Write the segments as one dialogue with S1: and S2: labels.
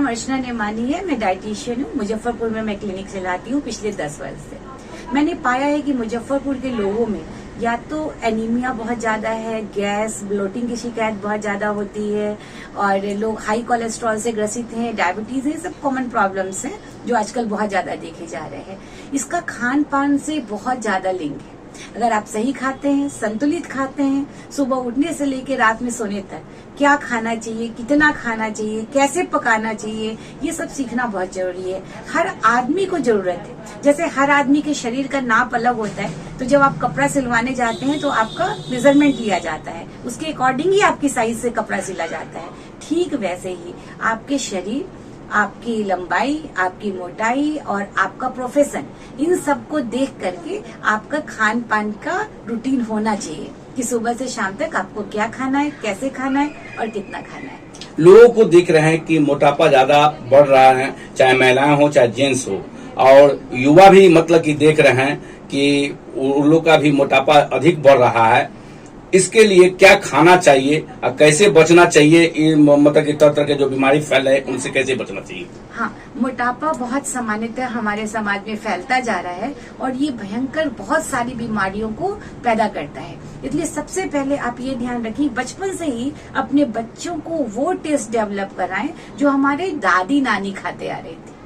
S1: नाम अर्चना नेमानी है। मैं डाइटिशियन हूँ। मुजफ्फरपुर में मैं क्लिनिक चलाती हूँ पिछले 10 वर्ष से। मैंने पाया है कि मुजफ्फरपुर के लोगों में या तो एनीमिया बहुत ज्यादा है, गैस ब्लोटिंग की शिकायत बहुत ज्यादा होती है, और लोग हाई कोलेस्ट्रॉल से ग्रसित हैं, डायबिटीज है, सब कॉमन प्रॉब्लम्स हैं जो आजकल बहुत ज्यादा देखे जा रहे हैं। इसका खान पान से बहुत ज्यादा लिंक है। अगर आप सही खाते हैं, संतुलित खाते हैं, सुबह उठने से लेकर रात में सोने तक क्या खाना चाहिए, कितना खाना चाहिए, कैसे पकाना चाहिए, ये सब सीखना बहुत जरूरी है। हर आदमी को जरूरत है। जैसे हर आदमी के शरीर का नाप अलग होता है, तो जब आप कपड़ा सिलवाने जाते हैं तो आपका मेजरमेंट लिया जाता है, उसके अकॉर्डिंग ही आपकी साइज से कपड़ा सिला जाता है। ठीक वैसे ही आपके शरीर, आपकी लंबाई, आपकी मोटाई और आपका प्रोफेशन, इन सब को देख करके आपका खान पान का रूटीन होना चाहिए कि सुबह से शाम तक आपको क्या खाना है, कैसे खाना है और कितना खाना है।
S2: लोगों को दिख रहे हैं कि मोटापा ज्यादा बढ़ रहा है, चाहे महिलाएं हो चाहे जेंट्स हो, और युवा भी मतलब कि देख रहे हैं कि उन लोग का भी मोटापा अधिक बढ़ रहा है। इसके लिए क्या खाना चाहिए और कैसे बचना चाहिए, मतलब कि तरह तरह के जो बीमारी फैल रहे हैं उनसे कैसे बचना चाहिए?
S1: हाँ, मोटापा बहुत सामान्यतः हमारे समाज में फैलता जा रहा है और ये भयंकर बहुत सारी बीमारियों को पैदा करता है। इसलिए सबसे पहले आप ये ध्यान रखिए, बचपन से ही अपने बच्चों को वो टेस्ट डेवलप कराएं जो हमारे दादी नानी खाते आ रहे थे।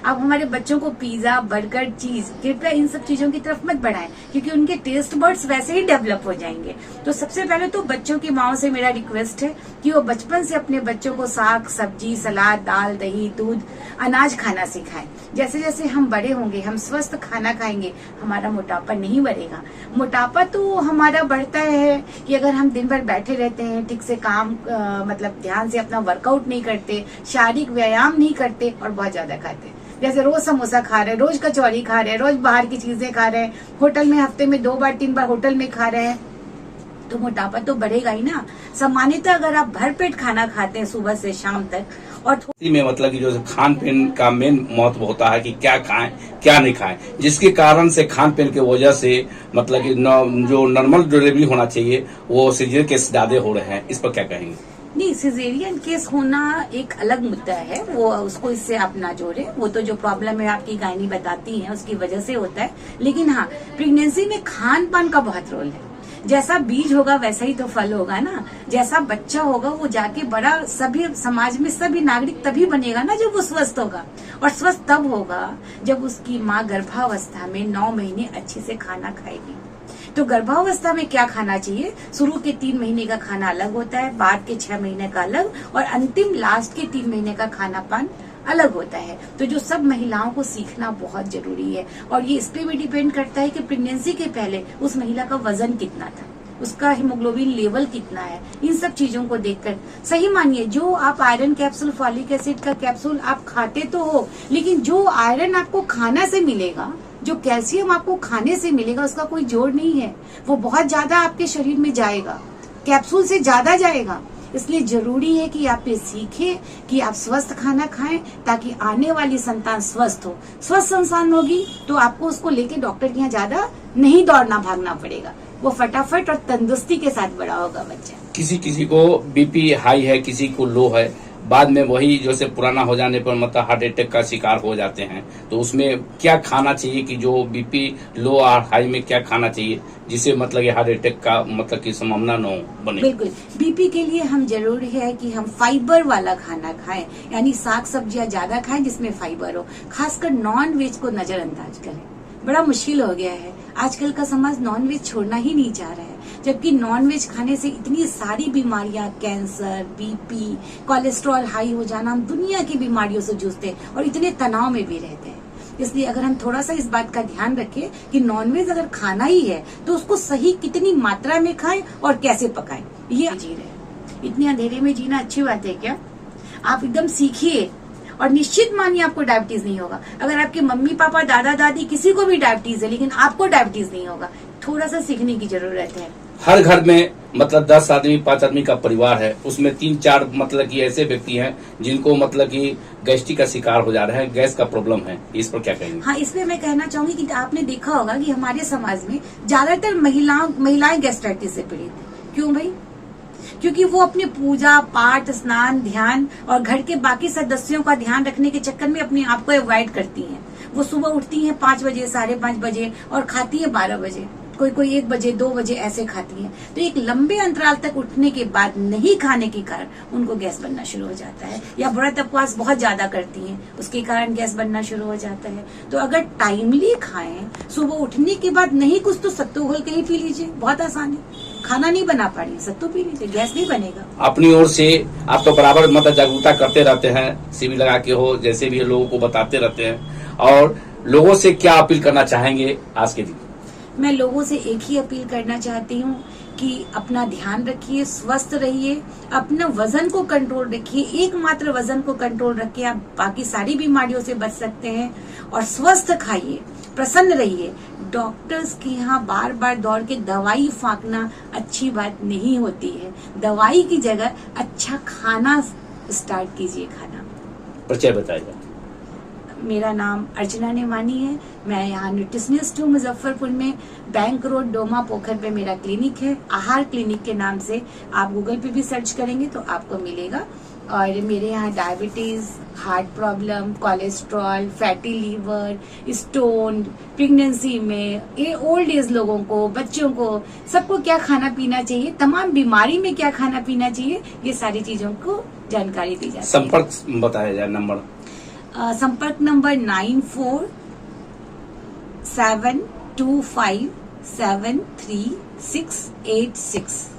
S1: आप हमारे बच्चों को पिज्जा, बर्गर, चीज, कृपया इन सब चीजों की तरफ मत बढ़ाएं, क्योंकि उनके टेस्ट बर्ड्स वैसे ही डेवलप हो जाएंगे। तो सबसे पहले तो बच्चों की माओ से मेरा रिक्वेस्ट है कि वो बचपन से अपने बच्चों को साग, सब्जी, सलाद, दाल, दही, दूध, अनाज खाना सिखाएं। जैसे जैसे हम बड़े होंगे, हम स्वस्थ खाना खाएंगे, हमारा मोटापा नहीं बढ़ेगा। मोटापा तो हमारा बढ़ता है कि अगर हम दिन भर बैठे रहते हैं, ठीक से काम मतलब ध्यान से अपना वर्कआउट नहीं करते, शारीरिक व्यायाम नहीं करते और बहुत ज्यादा खाते। जैसे रोज समोसा खा रहे हैं, रोज कचौरी खा रहे हैं, रोज बाहर की चीजें खा रहे हैं, होटल में हफ्ते में 2 बार 3 बार होटल में खा रहे हैं, तो मोटापा तो बढ़ेगा ही ना। सामान्यतः अगर आप भरपेट खाना खाते हैं सुबह से शाम तक, और
S2: में मतलब कि जो खान पीन का मेन महत्व होता है कि क्या खाएं क्या नहीं खाएं, जिसके कारण से खान पीन की वजह से मतलब कि जो नॉर्मल डिलीवरी होना चाहिए वो सीजर केस ज्यादा हो रहे हैं। इस पर क्या कहेंगे?
S1: नहीं, सिजेरियन केस होना एक अलग मुद्दा है, वो उसको इससे आप ना जोड़े। वो तो जो प्रॉब्लम है आपकी गायनी बताती है उसकी वजह से होता है। लेकिन हाँ, प्रेगनेंसी में खान पान का बहुत रोल है। जैसा बीज होगा वैसा ही तो फल होगा ना। जैसा बच्चा होगा वो जाके बड़ा सभी समाज में सभी नागरिक तभी बनेगा ना जब वो स्वस्थ होगा, और स्वस्थ तब होगा जब उसकी माँ गर्भावस्था में 9 महीने अच्छे से खाना खाएगी। तो गर्भावस्था में क्या खाना चाहिए? शुरू के 3 महीने का खाना अलग होता है, बाद के 6 महीने का अलग, और अंतिम लास्ट के 3 महीने का खाना पान अलग होता है। तो जो सब महिलाओं को सीखना बहुत जरूरी है, और ये इस पे भी डिपेंड करता है कि प्रेगनेंसी के पहले उस महिला का वजन कितना था, उसका हीमोग्लोबिन लेवल कितना है। इन सब चीजों को देखकर सही मानिए, जो आप आयरन कैप्सूल, फॉलिक एसिड का कैप्सूल आप खाते तो हो, लेकिन जो आयरन आपको खाना से मिलेगा, जो कैल्शियम आपको खाने से मिलेगा, उसका कोई जोड़ नहीं है। वो बहुत ज्यादा आपके शरीर में जाएगा, कैप्सूल से ज्यादा जाएगा। इसलिए जरूरी है कि आप ये सीखें कि आप स्वस्थ खाना खाएं, ताकि आने वाली संतान स्वस्थ हो। स्वस्थ संतान होगी तो आपको उसको लेके डॉक्टर के यहाँ ज्यादा नहीं दौड़ना भागना पड़ेगा, वो फटाफट और तंदुरुस्ती के साथ बड़ा होगा बच्चा।
S2: किसी किसी को बीपी हाई है, किसी को लो है, बाद में वही जैसे पुराना हो जाने पर मतलब हार्ट अटैक का शिकार हो जाते हैं। तो उसमें क्या खाना चाहिए कि जो बीपी लो और हाई में क्या खाना चाहिए जिससे मतलब कि हार्ट अटैक का मतलब की संभावना न बने? बिल्कुल,
S1: बीपी के लिए हम जरूरी है कि हम फाइबर वाला खाना खाएं, यानी साग सब्जियां ज्यादा खाएं जिसमें फाइबर हो। खासकर नॉन वेज को नजरअंदाज करें। बड़ा मुश्किल हो गया है, आजकल का समाज नॉन वेज छोड़ना ही नहीं चाह रहा है, जबकि नॉन वेज खाने से इतनी सारी बीमारियां, कैंसर, बीपी, कोलेस्ट्रॉल हाई हो जाना, हम दुनिया की बीमारियों से जूझते हैं और इतने तनाव में भी रहते हैं। इसलिए अगर हम थोड़ा सा इस बात का ध्यान रखें कि नॉनवेज अगर खाना ही है तो उसको सही कितनी मात्रा में खाएं और कैसे पकाएं। ये जी रहे, इतने अंधेरे में जीना अच्छी बात है क्या? आप एकदम सीखिए, और निश्चित मानिए आपको डायबिटीज नहीं होगा। अगर आपके मम्मी पापा, दादा दादी किसी को भी डायबिटीज है लेकिन आपको डायबिटीज नहीं होगा, थोड़ा सा सीखने की जरूरत है।
S2: हर घर में मतलब 10 आदमी 5 आदमी का परिवार है, उसमें 3-4 मतलब कि ऐसे व्यक्ति हैं जिनको मतलब कि गैस्ट्रिक का शिकार हो जा रहा है, गैस का प्रॉब्लम है। इस पर क्या कहेंगे?
S1: हाँ, इसमें मैं कहना चाहूंगी कि आपने देखा होगा कि हमारे समाज में ज्यादातर महिलाएं गैस्ट्राइटिस से पीड़ित है। क्यों भाई? क्योंकि वो अपने पूजा पाठ, स्नान, ध्यान और घर के बाकी सदस्यों का ध्यान रखने के चक्कर में अपने आप को अवॉइड करती हैं। वो सुबह उठती हैं 5 बजे, 5:30 बजे और खाती है 12 बजे, कोई 1 बजे, 2 बजे ऐसे खाती हैं। तो एक लंबे अंतराल तक उठने के बाद नहीं खाने के कारण उनको गैस बनना शुरू हो जाता है, या व्रत उपवास बहुत ज्यादा करती हैं उसके कारण गैस बनना शुरू हो जाता है। तो अगर टाइमली खाएं, सुबह उठने के बाद नहीं कुछ तो सत्तू घोल के ही पी लीजिए, बहुत आसान है। खाना नहीं बना पा रही, सत्तू पी लीजिए, गैस नहीं बनेगा।
S2: अपनी ओर से आप तो बराबर मतलब जागरूकता करते रहते हैं, शिविर लगा के हो जैसे भी लोगों को बताते रहते हैं, और लोगों से क्या अपील करना चाहेंगे आज के दिन?
S1: मैं लोगों से एक ही अपील करना चाहती हूँ कि अपना ध्यान रखिए, स्वस्थ रहिए, अपना वजन को कंट्रोल रखिए। एकमात्र वजन को कंट्रोल रखिए, आप बाकी सारी बीमारियों से बच सकते हैं। और स्वस्थ खाइए, प्रसन्न रहिए। डॉक्टर्स के यहाँ बार बार दौड़ के दवाई फाँकना अच्छी बात नहीं होती है। दवाई की जगह अच्छा खाना स्टार्ट कीजिए खाना।
S2: परिचय बताइएगा।
S1: मेरा नाम अर्चना नेमानी है। मैं यहाँ न्यूट्रिशनिस्ट हूँ मुजफ्फरपुर में। बैंक रोड डोमा पोखर पे मेरा क्लिनिक है, आहार क्लिनिक के नाम से। आप गूगल पे भी सर्च करेंगे तो आपको मिलेगा। और मेरे यहाँ diabetes, heart problem, cholesterol, fatty liver, stone, pregnancy में, ये ओल्ड एज लोगों को, बच्चों को, सबको क्या खाना पीना चाहिए, तमाम बीमारी में क्या खाना पीना चाहिए, ये सारी चीजों को जानकारी दी जाती है।
S2: संपर्क बताया जाए, नंबर।
S1: संपर्क नंबर 9472573686।